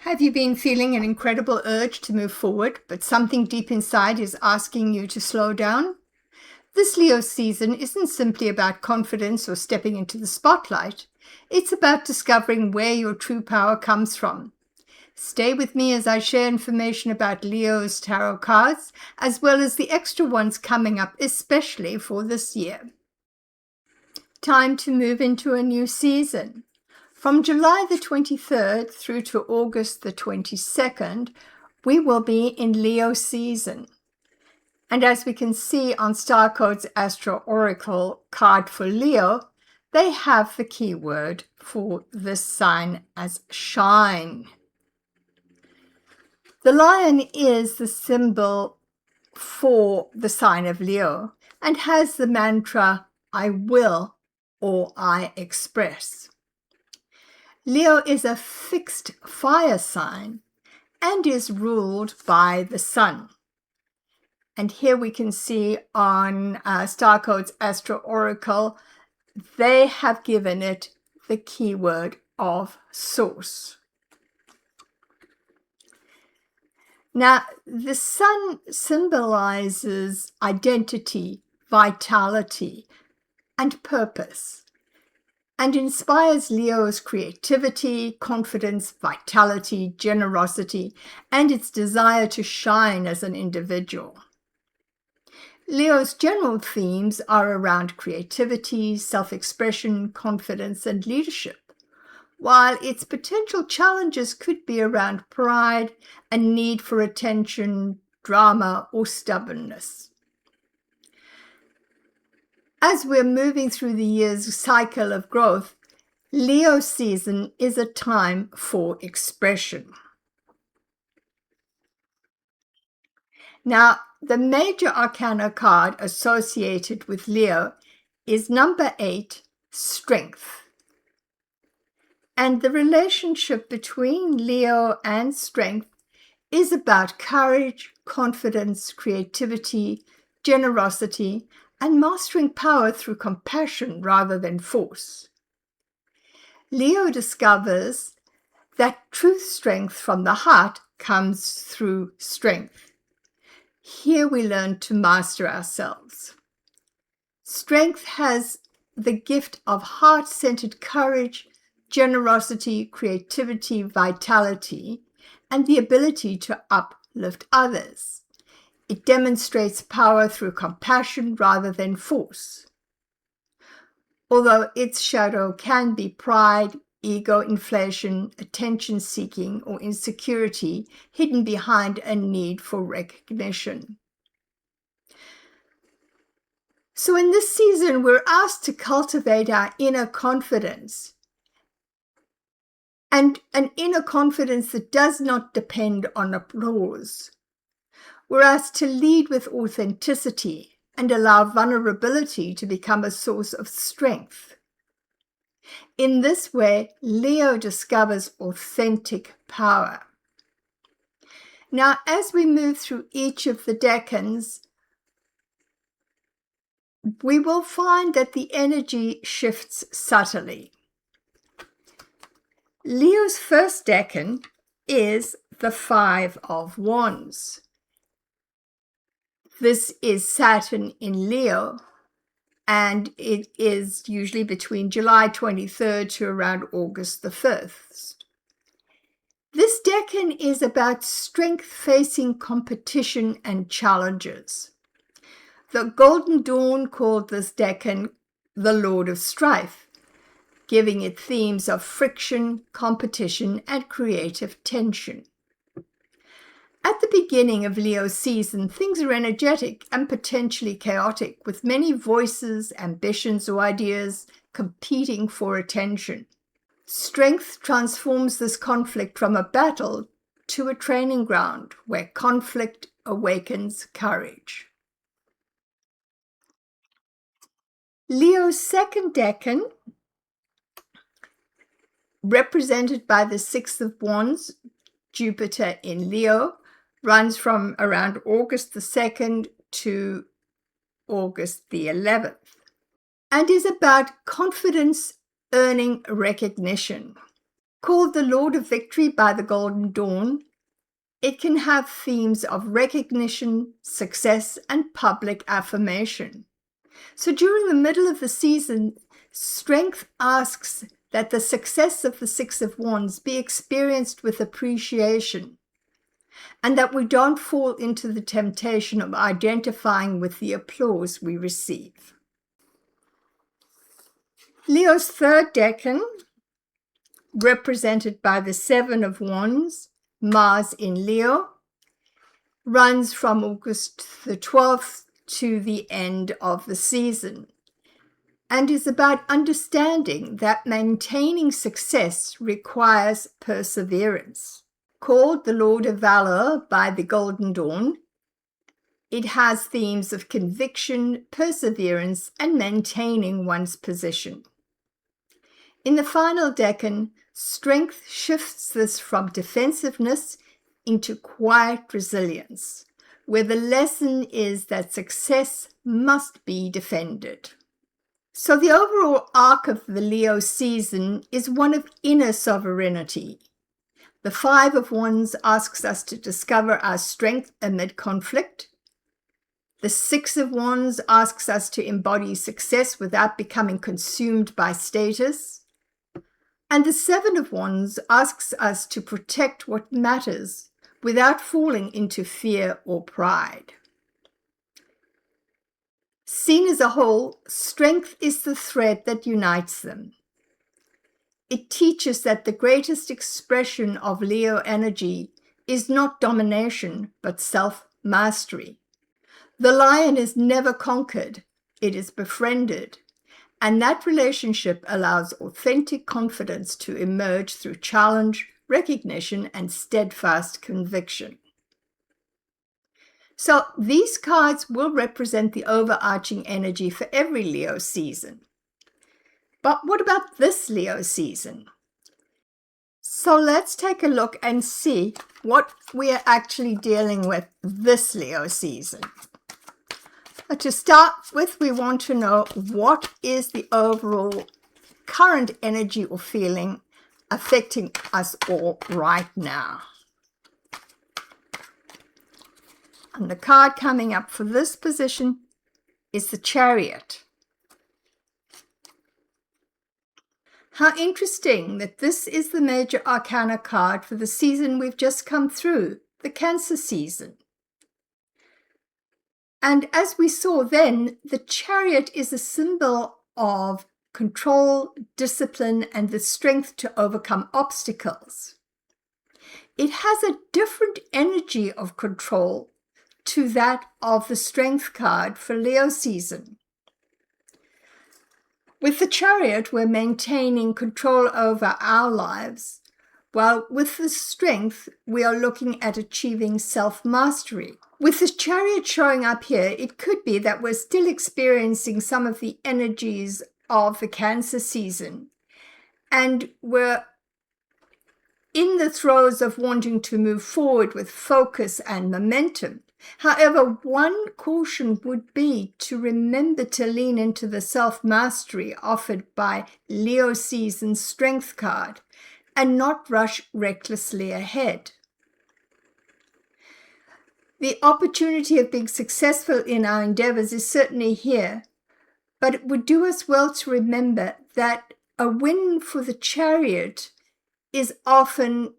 Have you been feeling an incredible urge to move forward, but something deep inside is asking you to slow down? This Leo season isn't simply about confidence or stepping into the spotlight. It's about discovering where your true power comes from. Stay with me as I share information about Leo's tarot cards, as well as the extra ones coming up, especially for this year. Time to move into a new season. From July the 23rd through to August the 22nd, we will be in Leo season. And as we can see on StarCode's Astro Oracle card for Leo, they have the keyword for this sign as shine. The lion is the symbol for the sign of Leo and has the mantra, I will or I express. Leo is a fixed fire sign and is ruled by the sun. And here we can see on StarCode's Astro Oracle, they have given it the keyword of source. Now, the sun symbolizes identity, vitality, and purpose, and inspires Leo's creativity, confidence, vitality, generosity, and its desire to shine as an individual. Leo's general themes are around creativity, self-expression, confidence, and leadership, while its potential challenges could be around pride, a need for attention, drama, or stubbornness. As we're moving through the year's cycle of growth, Leo season is a time for expression. Now, the major Arcana card associated with Leo is number 8, Strength. And the relationship between Leo and Strength is about courage, confidence, creativity, generosity, and mastering power through compassion rather than force. Leo discovers that true strength from the heart comes through strength. Here we learn to master ourselves. Strength has the gift of heart-centered courage, generosity, creativity, vitality, and the ability to uplift others. It demonstrates power through compassion rather than force. Although its shadow can be pride, ego inflation, attention-seeking, or insecurity hidden behind a need for recognition. So in this season, we're asked to cultivate our inner confidence, and an inner confidence that does not depend on applause. We're asked to lead with authenticity and allow vulnerability to become a source of strength. In this way, Leo discovers authentic power. Now, as we move through each of the decans, we will find that the energy shifts subtly. Leo's first decan is the 5 of Wands. This is Saturn in Leo, and it is usually between July 23rd to around August the 1st. This decan is about strength facing competition and challenges. The Golden Dawn called this decan the Lord of Strife, giving it themes of friction, competition, and creative tension. At the beginning of Leo's season, things are energetic and potentially chaotic, with many voices, ambitions, or ideas competing for attention. Strength transforms this conflict from a battle to a training ground where conflict awakens courage. Leo's second decan, represented by the 6 of Wands, Jupiter in Leo, runs from around August the 2nd to August the 11th, and is about confidence earning recognition. Called the Lord of Victory by the Golden Dawn, it can have themes of recognition, success, and public affirmation. So during the middle of the season, Strength asks that the success of the Six of Wands be experienced with appreciation, and that we don't fall into the temptation of identifying with the applause we receive. Leo's third decan, represented by the Seven of Wands, Mars in Leo, runs from August the 12th to the end of the season, and is about understanding that maintaining success requires perseverance. Called the Lord of Valor by the Golden Dawn, it has themes of conviction, perseverance, and maintaining one's position. In the final decan, Strength shifts this from defensiveness into quiet resilience, where the lesson is that success must be defended. So the overall arc of the Leo season is one of inner sovereignty. The Five of Wands asks us to discover our strength amid conflict. The Six of Wands asks us to embody success without becoming consumed by status. And the Seven of Wands asks us to protect what matters without falling into fear or pride. Seen as a whole, Strength is the thread that unites them. It teaches that the greatest expression of Leo energy is not domination, but self-mastery. The lion is never conquered, it is befriended. And that relationship allows authentic confidence to emerge through challenge, recognition, and steadfast conviction. So these cards will represent the overarching energy for every Leo season. But what about this Leo season? So let's take a look and see what we are actually dealing with this Leo season. But to start with, we want to know what is the overall current energy or feeling affecting us all right now. And the card coming up for this position is the Chariot. How interesting that this is the major Arcana card for the season we've just come through, the Cancer season. And as we saw then, the Chariot is a symbol of control, discipline, and the strength to overcome obstacles. It has a different energy of control to that of the Strength card for Leo season. With the Chariot, we're maintaining control over our lives, while with the Strength, we are looking at achieving self-mastery. With the Chariot showing up here, it could be that we're still experiencing some of the energies of the Cancer season, and we're in the throes of wanting to move forward with focus and momentum. However, one caution would be to remember to lean into the self-mastery offered by Leo season's Strength card and not rush recklessly ahead. The opportunity of being successful in our endeavors is certainly here, but it would do us well to remember that a win for the Chariot is often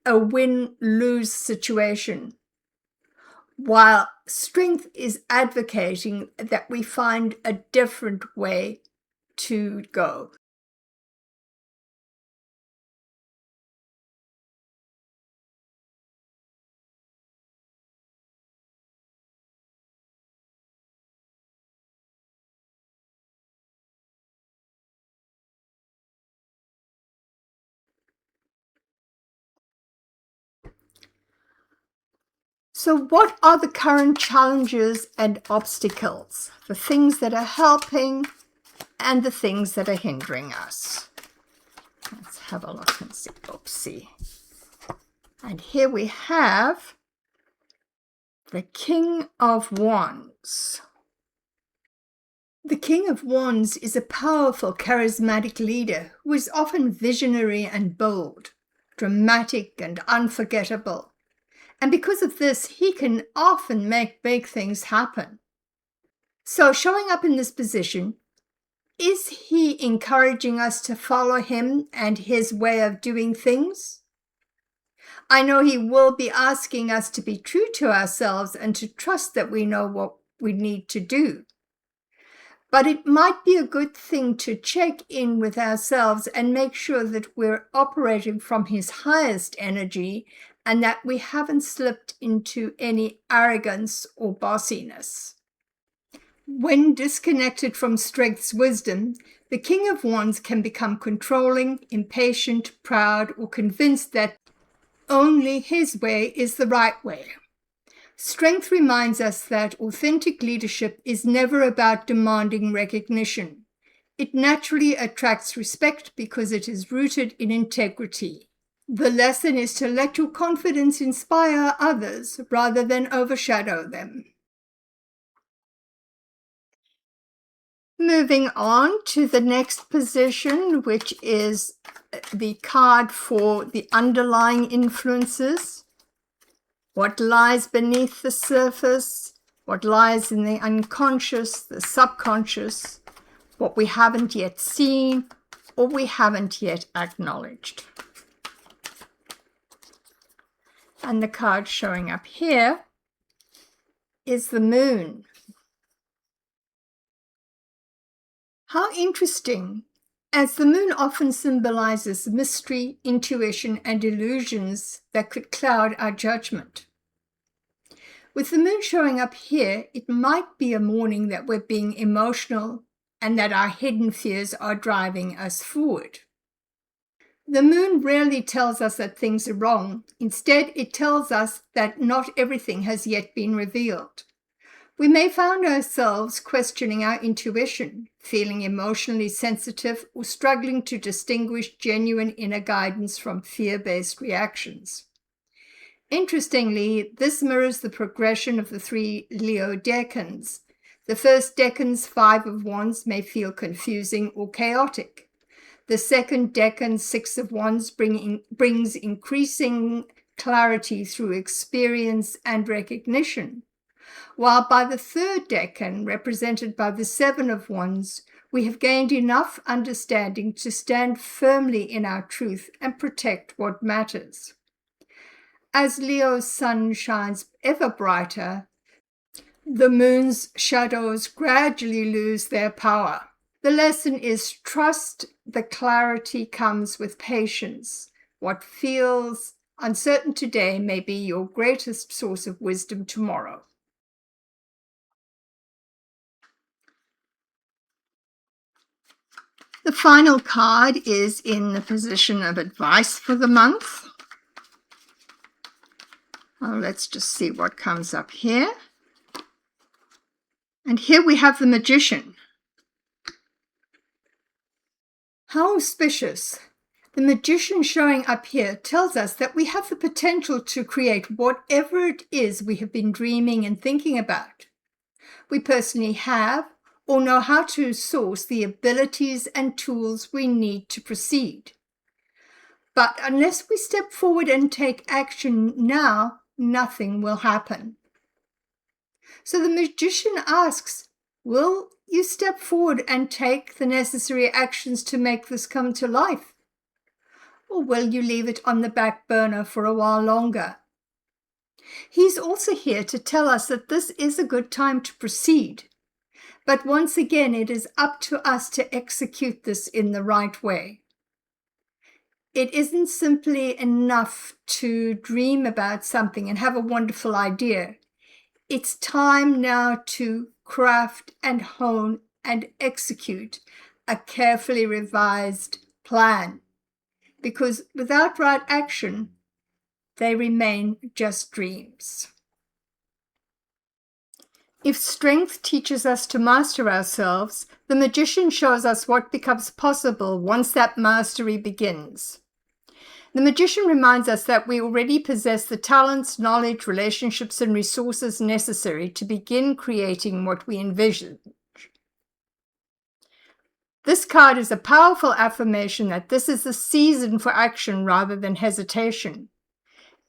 a win-lose situation, while Strength is advocating that we find a different way to go. So what are the current challenges and obstacles? The things that are helping and the things that are hindering us. Let's have a look and see. Oopsie. And here we have the King of Wands. The King of Wands is a powerful, charismatic leader who is often visionary and bold, dramatic and unforgettable. And because of this, he can often make big things happen. So showing up in this position, is he encouraging us to follow him and his way of doing things? I know he will be asking us to be true to ourselves and to trust that we know what we need to do. But it might be a good thing to check in with ourselves and make sure that we're operating from his highest energy and that we haven't slipped into any arrogance or bossiness. When disconnected from Strength's wisdom, the King of Wands can become controlling, impatient, proud, or convinced that only his way is the right way. Strength reminds us that authentic leadership is never about demanding recognition. It naturally attracts respect because it is rooted in integrity. The lesson is to let your confidence inspire others rather than overshadow them. Moving on to the next position, which is the card for the underlying influences. What lies beneath the surface, what lies in the unconscious, the subconscious, what we haven't yet seen or we haven't yet acknowledged. And the card showing up here is the Moon. How interesting, as the Moon often symbolizes mystery, intuition, and illusions that could cloud our judgment. With the Moon showing up here, it might be a morning that we're being emotional and that our hidden fears are driving us forward. The Moon rarely tells us that things are wrong. Instead, it tells us that not everything has yet been revealed. We may find ourselves questioning our intuition, feeling emotionally sensitive, or struggling to distinguish genuine inner guidance from fear-based reactions. Interestingly, this mirrors the progression of the 3 Leo Decans. The first Decan's 5 of Wands may feel confusing or chaotic. The second Decan's 6 of Wands brings increasing clarity through experience and recognition. While by the third Decan, represented by the 7 of Wands, we have gained enough understanding to stand firmly in our truth and protect what matters. As Leo's sun shines ever brighter, the Moon's shadows gradually lose their power. The lesson is trust the clarity comes with patience. What feels uncertain today may be your greatest source of wisdom tomorrow. The final card is in the position of advice for the month. Let's just see what comes up here. And here we have the Magician. How auspicious. The Magician showing up here tells us that we have the potential to create whatever it is we have been dreaming and thinking about. We personally have or know how to source the abilities and tools we need to proceed. But unless we step forward and take action now, nothing will happen. So the Magician asks, will you step forward and take the necessary actions to make this come to life? Or will you leave it on the back burner for a while longer? He's also here to tell us that this is a good time to proceed. But once again, it is up to us to execute this in the right way. It isn't simply enough to dream about something and have a wonderful idea. It's time now to craft and hone and execute a carefully revised plan. Because without right action, they remain just dreams. If Strength teaches us to master ourselves, the Magician shows us what becomes possible once that mastery begins. The Magician reminds us that we already possess the talents, knowledge, relationships, and resources necessary to begin creating what we envision. This card is a powerful affirmation that this is the season for action rather than hesitation.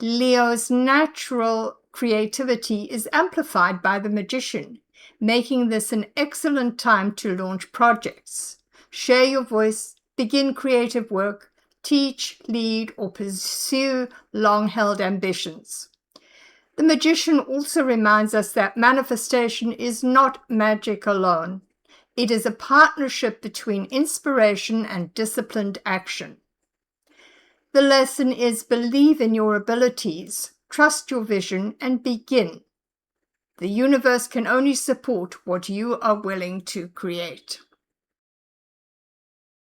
Leo's natural creativity is amplified by the Magician, making this an excellent time to launch projects, share your voice, begin creative work, teach, lead, or pursue long-held ambitions. The Magician also reminds us that manifestation is not magic alone. It is a partnership between inspiration and disciplined action. The lesson is believe in your abilities, trust your vision, and begin. The universe can only support what you are willing to create.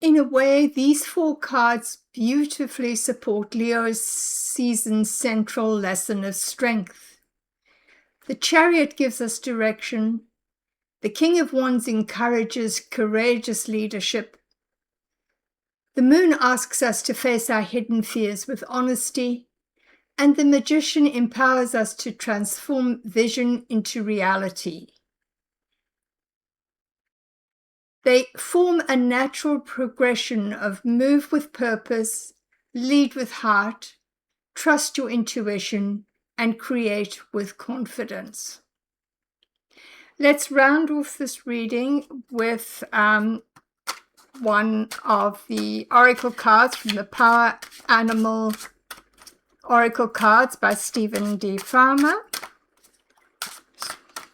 In a way, these 4 cards beautifully support Leo's season's central lesson of strength. The Chariot gives us direction. The King of Wands encourages courageous leadership. The Moon asks us to face our hidden fears with honesty, and the Magician empowers us to transform vision into reality. They form a natural progression of move with purpose, lead with heart, trust your intuition, and create with confidence. Let's round off this reading with one of the oracle cards from the Power Animal Oracle cards by Stephen D. Farmer.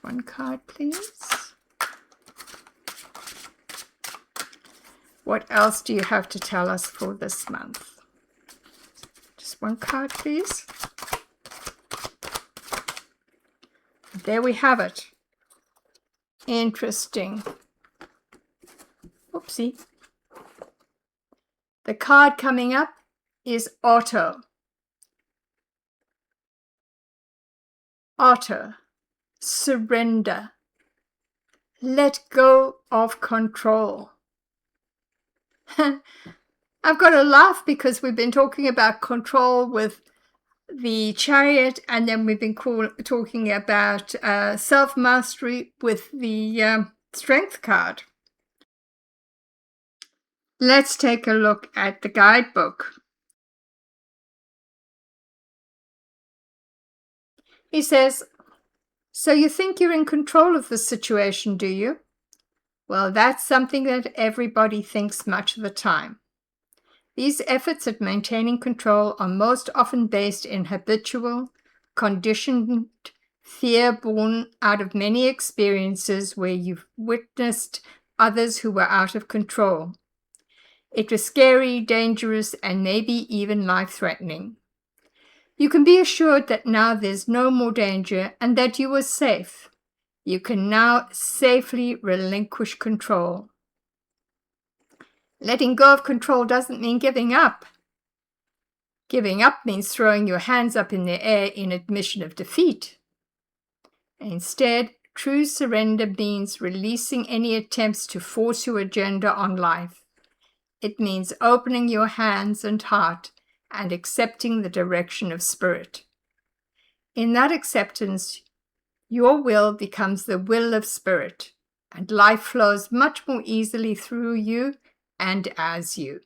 One card, please. What else do you have to tell us for this month? Just one card, please. There we have it. Interesting. Oopsie. The card coming up is Otter. Otter, surrender. Let go of control. I've got to laugh because we've been talking about control with the Chariot, and then we've been talking about self-mastery with the Strength card. Let's take a look at the guidebook. He says, so you think you're in control of the situation, do you? Well, that's something that everybody thinks much of the time. These efforts at maintaining control are most often based in habitual, conditioned fear born out of many experiences where you've witnessed others who were out of control. It was scary, dangerous, and maybe even life-threatening. You can be assured that now there's no more danger and that you are safe. You can now safely relinquish control. Letting go of control doesn't mean giving up. Giving up means throwing your hands up in the air in admission of defeat. Instead, true surrender means releasing any attempts to force your agenda on life. It means opening your hands and heart and accepting the direction of spirit. In that acceptance, your will becomes the will of spirit, and life flows much more easily through you and as you.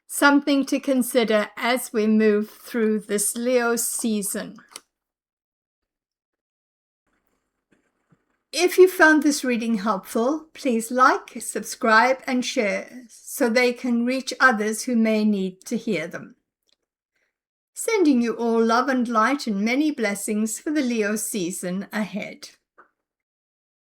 Something to consider as we move through this Leo season. If you found this reading helpful, please like, subscribe, and share so they can reach others who may need to hear them. Sending you all love and light and many blessings for the Leo season ahead.